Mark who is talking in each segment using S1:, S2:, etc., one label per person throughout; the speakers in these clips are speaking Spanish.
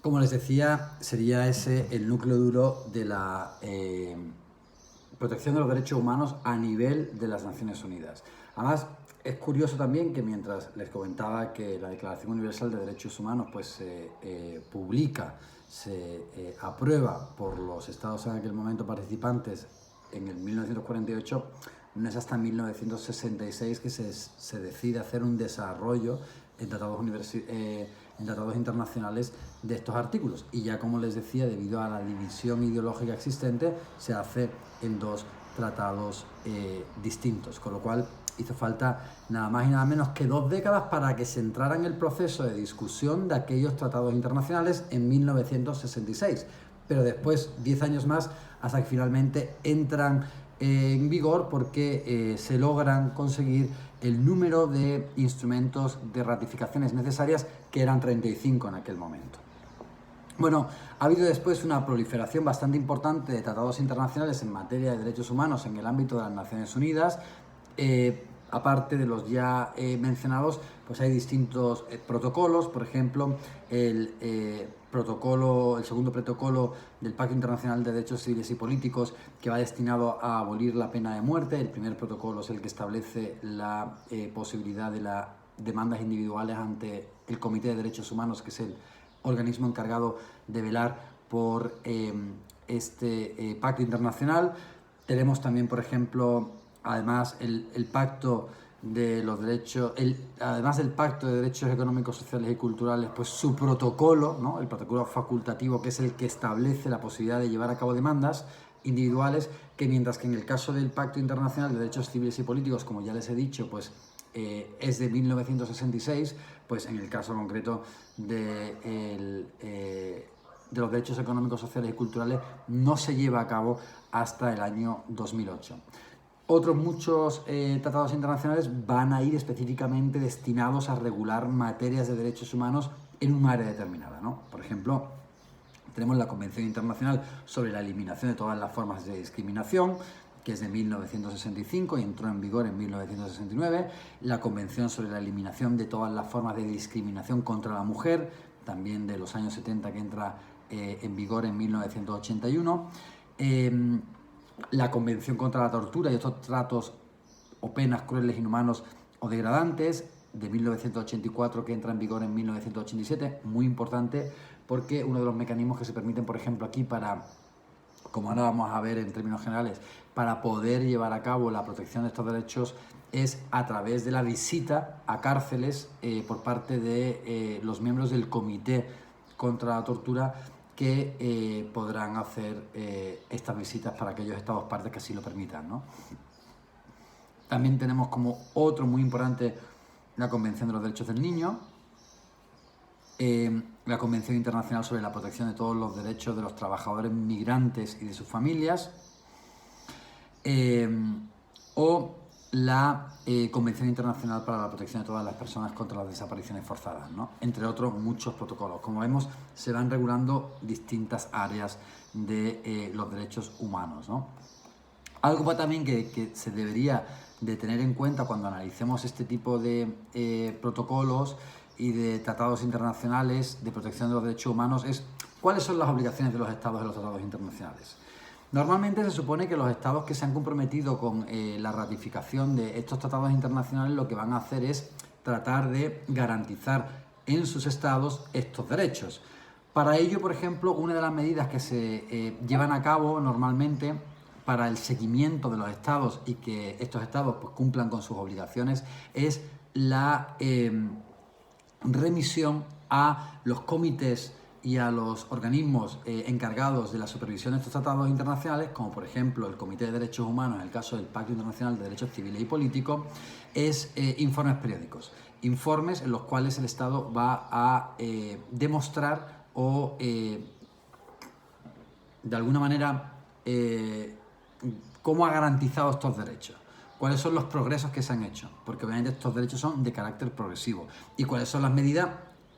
S1: Como les decía, sería ese el núcleo duro de la protección de los derechos humanos a nivel de las Naciones Unidas. Además, es curioso también que mientras les comentaba que la Declaración Universal de Derechos Humanos pues, se publica, se aprueba por los estados en aquel momento participantes en el 1948, no es hasta 1966 que se decide hacer un desarrollo en tratados internacionales de estos artículos. Y ya, como les decía, debido a la división ideológica existente, se hace en dos tratados distintos, con lo cual hizo falta nada más y nada menos que 2 décadas para que se entrara en el proceso de discusión de aquellos tratados internacionales en 1966. Pero después 10 años más hasta que finalmente entran en vigor, porque se logran conseguir el número de instrumentos de ratificaciones necesarias, que eran 35 en aquel momento. Bueno, ha habido después una proliferación bastante importante de tratados internacionales en materia de derechos humanos en el ámbito de las Naciones Unidas. Aparte de los ya mencionados, pues hay distintos protocolos. Por ejemplo, el segundo protocolo del Pacto Internacional de Derechos Civiles y Políticos, que va destinado a abolir la pena de muerte. El primer protocolo es el que establece la posibilidad de las demandas individuales ante el Comité de Derechos Humanos, que es el organismo encargado de velar por este pacto internacional. Tenemos también, por ejemplo, además el pacto de los derechos, además del Pacto de Derechos Económicos, Sociales y Culturales, pues su protocolo, ¿no? El protocolo facultativo, que es el que establece la posibilidad de llevar a cabo demandas individuales, que mientras que en el caso del Pacto Internacional de Derechos Civiles y Políticos, como ya les he dicho, pues es de 1966, pues en el caso concreto de los derechos económicos, sociales y culturales no se lleva a cabo hasta el año 2008. Otros muchos tratados internacionales van a ir específicamente destinados a regular materias de derechos humanos en un área determinada, ¿no? Por ejemplo, tenemos la Convención Internacional sobre la Eliminación de todas las formas de discriminación, que es de 1965 y entró en vigor en 1969, la Convención sobre la Eliminación de todas las formas de discriminación contra la mujer, también de los años 70, que entra en vigor en 1981, la Convención contra la Tortura y otros tratos o penas crueles, inhumanos o degradantes, de 1984, que entra en vigor en 1987, muy importante, porque uno de los mecanismos que se permiten, por ejemplo, aquí para, como ahora vamos a ver en términos generales, para poder llevar a cabo la protección de estos derechos es a través de la visita a cárceles por parte de los miembros del Comité contra la Tortura, que podrán hacer estas visitas para aquellos estados partes que así lo permitan, ¿no? También tenemos como otro muy importante la Convención de los Derechos del Niño, la Convención Internacional sobre la Protección de todos los derechos de los trabajadores migrantes y de sus familias, o la Convención Internacional para la Protección de todas las personas contra las desapariciones forzadas, ¿no? Entre otros muchos protocolos. Como vemos, se van regulando distintas áreas de los derechos humanos, ¿no? Algo también que se debería de tener en cuenta cuando analicemos este tipo de protocolos y de tratados internacionales de protección de los derechos humanos es cuáles son las obligaciones de los estados en los tratados internacionales. Normalmente se supone que los estados que se han comprometido con la ratificación de estos tratados internacionales lo que van a hacer es tratar de garantizar en sus estados estos derechos. Para ello, por ejemplo, una de las medidas que se llevan a cabo normalmente para el seguimiento de los estados y que estos estados pues, cumplan con sus obligaciones es la remisión a los comités y a los organismos encargados de la supervisión de estos tratados internacionales, como por ejemplo el Comité de Derechos Humanos en el caso del Pacto Internacional de Derechos Civiles y Políticos, es informes periódicos, informes en los cuales el Estado va a demostrar o de alguna manera cómo ha garantizado estos derechos, cuáles son los progresos que se han hecho, porque obviamente estos derechos son de carácter progresivo, y cuáles son las medidas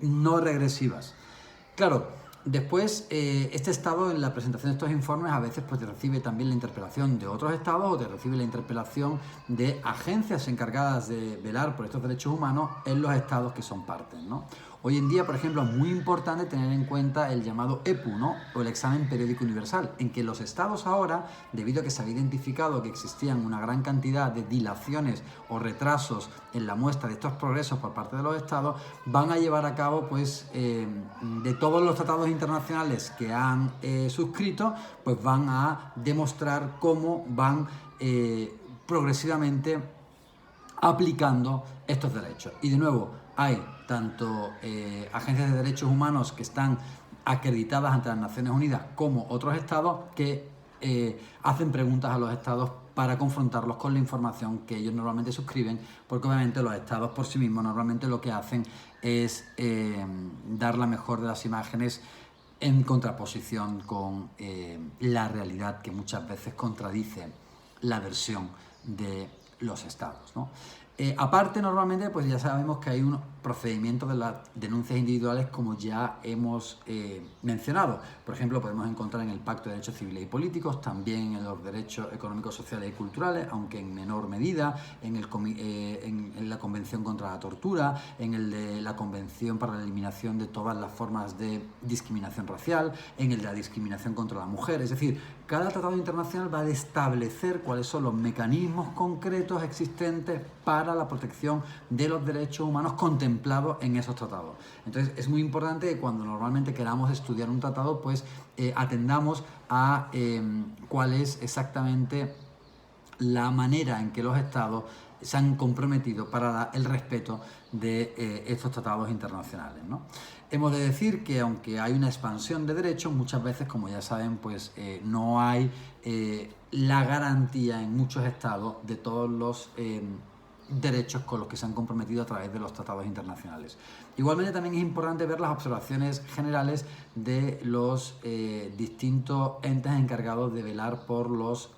S1: no regresivas. Claro, después este Estado en la presentación de estos informes a veces pues recibe también la interpelación de otros Estados o te recibe la interpelación de agencias encargadas de velar por estos derechos humanos en los Estados que son partes, ¿no? Hoy en día, por ejemplo, es muy importante tener en cuenta el llamado EPU, ¿no? O el examen periódico universal, en que los estados ahora, debido a que se había identificado que existían una gran cantidad de dilaciones o retrasos en la muestra de estos progresos por parte de los estados, van a llevar a cabo, pues, de todos los tratados internacionales que han suscrito, pues van a demostrar cómo van progresivamente aplicando estos derechos. Y de nuevo, hay tanto agencias de derechos humanos que están acreditadas ante las Naciones Unidas como otros estados que hacen preguntas a los estados para confrontarlos con la información que ellos normalmente suscriben, porque obviamente los estados por sí mismos normalmente lo que hacen es dar la mejor de las imágenes en contraposición con la realidad que muchas veces contradice la versión de los estados, ¿no? Aparte, normalmente, pues ya sabemos que hay un procedimiento de las denuncias individuales, como ya hemos mencionado. Por ejemplo, podemos encontrar en el Pacto de Derechos Civiles y Políticos, también en los derechos económicos, sociales y culturales, aunque en menor medida, en la Convención contra la Tortura, en el de la Convención para la Eliminación de todas las formas de discriminación racial, en el de la discriminación contra la mujer. Es decir, cada tratado internacional va a establecer cuáles son los mecanismos concretos existentes para la protección de los derechos humanos contemplados en esos tratados. Entonces es muy importante que cuando normalmente queramos estudiar un tratado, pues atendamos a cuál es exactamente la manera en que los estados se han comprometido para el respeto de estos tratados internacionales, ¿no? Hemos de decir que aunque hay una expansión de derechos, muchas veces, como ya saben, pues no hay la garantía en muchos estados de todos los derechos con los que se han comprometido a través de los tratados internacionales. Igualmente también es importante ver las observaciones generales de los distintos entes encargados de velar por los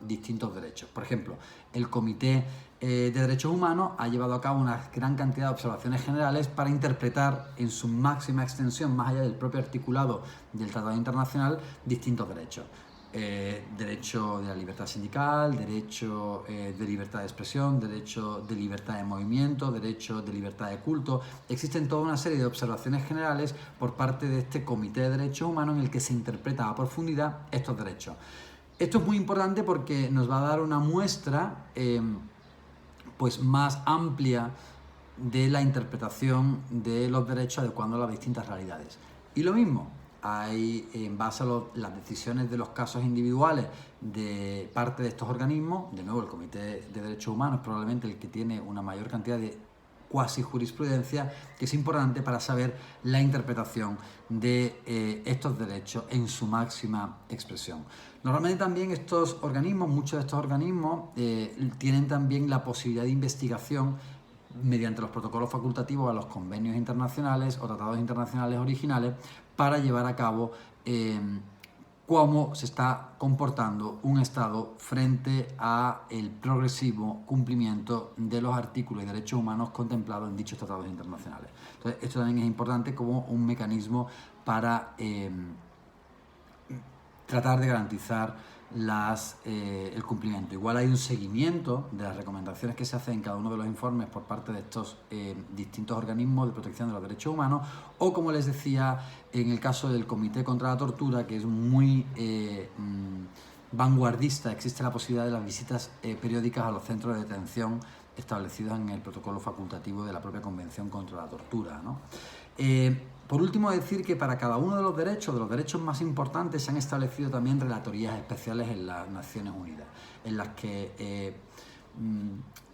S1: distintos derechos. Por ejemplo, el Comité de Derechos Humanos ha llevado a cabo una gran cantidad de observaciones generales para interpretar en su máxima extensión, más allá del propio articulado del Tratado Internacional, distintos derechos. Derecho de la libertad sindical, derecho de libertad de expresión, derecho de libertad de movimiento, derecho de libertad de culto. Existen toda una serie de observaciones generales por parte de este Comité de Derechos Humanos en el que se interpreta a profundidad estos derechos. Esto es muy importante porque nos va a dar una muestra pues más amplia de la interpretación de los derechos adecuando a las distintas realidades. Y lo mismo, hay, en base a las decisiones de los casos individuales de parte de estos organismos, de nuevo el Comité de Derechos Humanos es probablemente el que tiene una mayor cantidad de cuasi jurisprudencia, que es importante para saber la interpretación de estos derechos en su máxima expresión. Normalmente también estos organismos, muchos de estos organismos, tienen también la posibilidad de investigación mediante los protocolos facultativos a los convenios internacionales o tratados internacionales originales para llevar a cabo cómo se está comportando un Estado frente a el progresivo cumplimiento de los artículos y derechos humanos contemplados en dichos tratados internacionales. Entonces, esto también es importante como un mecanismo para tratar de garantizar el cumplimiento. Igual hay un seguimiento de las recomendaciones que se hacen en cada uno de los informes por parte de estos distintos organismos de protección de los derechos humanos, o como les decía, en el caso del Comité contra la Tortura, que es muy vanguardista, existe la posibilidad de las visitas periódicas a los centros de detención establecidos en el protocolo facultativo de la propia Convención contra la Tortura, ¿no? Por último, decir que para cada uno de los derechos más importantes, se han establecido también relatorías especiales en las Naciones Unidas, en las que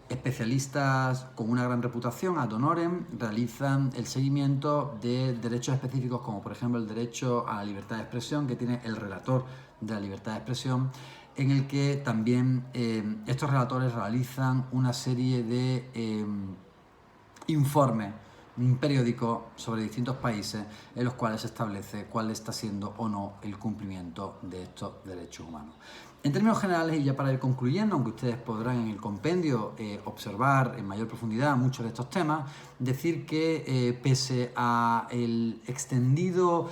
S1: especialistas con una gran reputación, ad honorem, realizan el seguimiento de derechos específicos, como por ejemplo el derecho a la libertad de expresión, que tiene el relator de la libertad de expresión, en el que también estos relatores realizan una serie de informes periódico sobre distintos países en los cuales se establece cuál está siendo o no el cumplimiento de estos derechos humanos. En términos generales, y ya para ir concluyendo, aunque ustedes podrán en el compendio observar en mayor profundidad muchos de estos temas, decir que pese a el extendido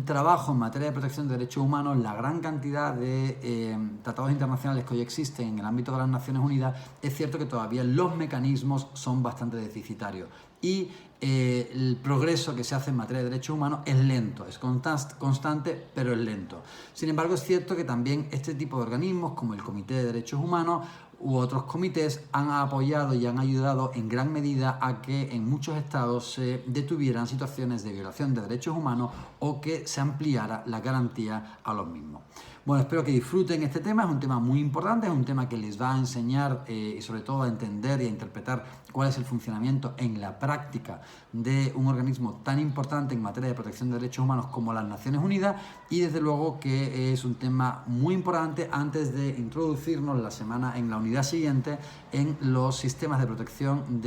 S1: trabajo en materia de protección de derechos humanos, la gran cantidad de tratados internacionales que hoy existen en el ámbito de las Naciones Unidas, es cierto que todavía los mecanismos son bastante deficitarios y el progreso que se hace en materia de derechos humanos es lento, es constante, pero es lento. Sin embargo, es cierto que también este tipo de organismos, como el Comité de Derechos Humanos u otros comités, han apoyado y han ayudado en gran medida a que en muchos estados se detuvieran situaciones de violación de derechos humanos o que se ampliara la garantía a los mismos. Bueno, espero que disfruten este tema, es un tema muy importante, es un tema que les va a enseñar y sobre todo a entender y a interpretar cuál es el funcionamiento en la práctica de un organismo tan importante en materia de protección de derechos humanos como las Naciones Unidas, y desde luego que es un tema muy importante antes de introducirnos en la unidad siguiente en los sistemas de protección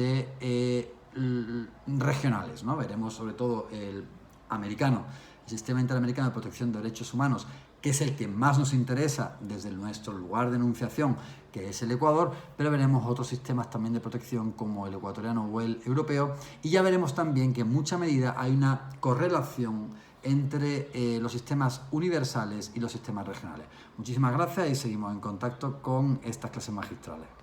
S1: regionales, ¿no? Veremos sobre todo el americano, el Sistema Interamericano de Protección de Derechos Humanos, que es el que más nos interesa desde nuestro lugar de enunciación, que es el Ecuador, pero veremos otros sistemas también de protección como el ecuatoriano o el europeo, y ya veremos también que en mucha medida hay una correlación entre los sistemas universales y los sistemas regionales. Muchísimas gracias y seguimos en contacto con estas clases magistrales.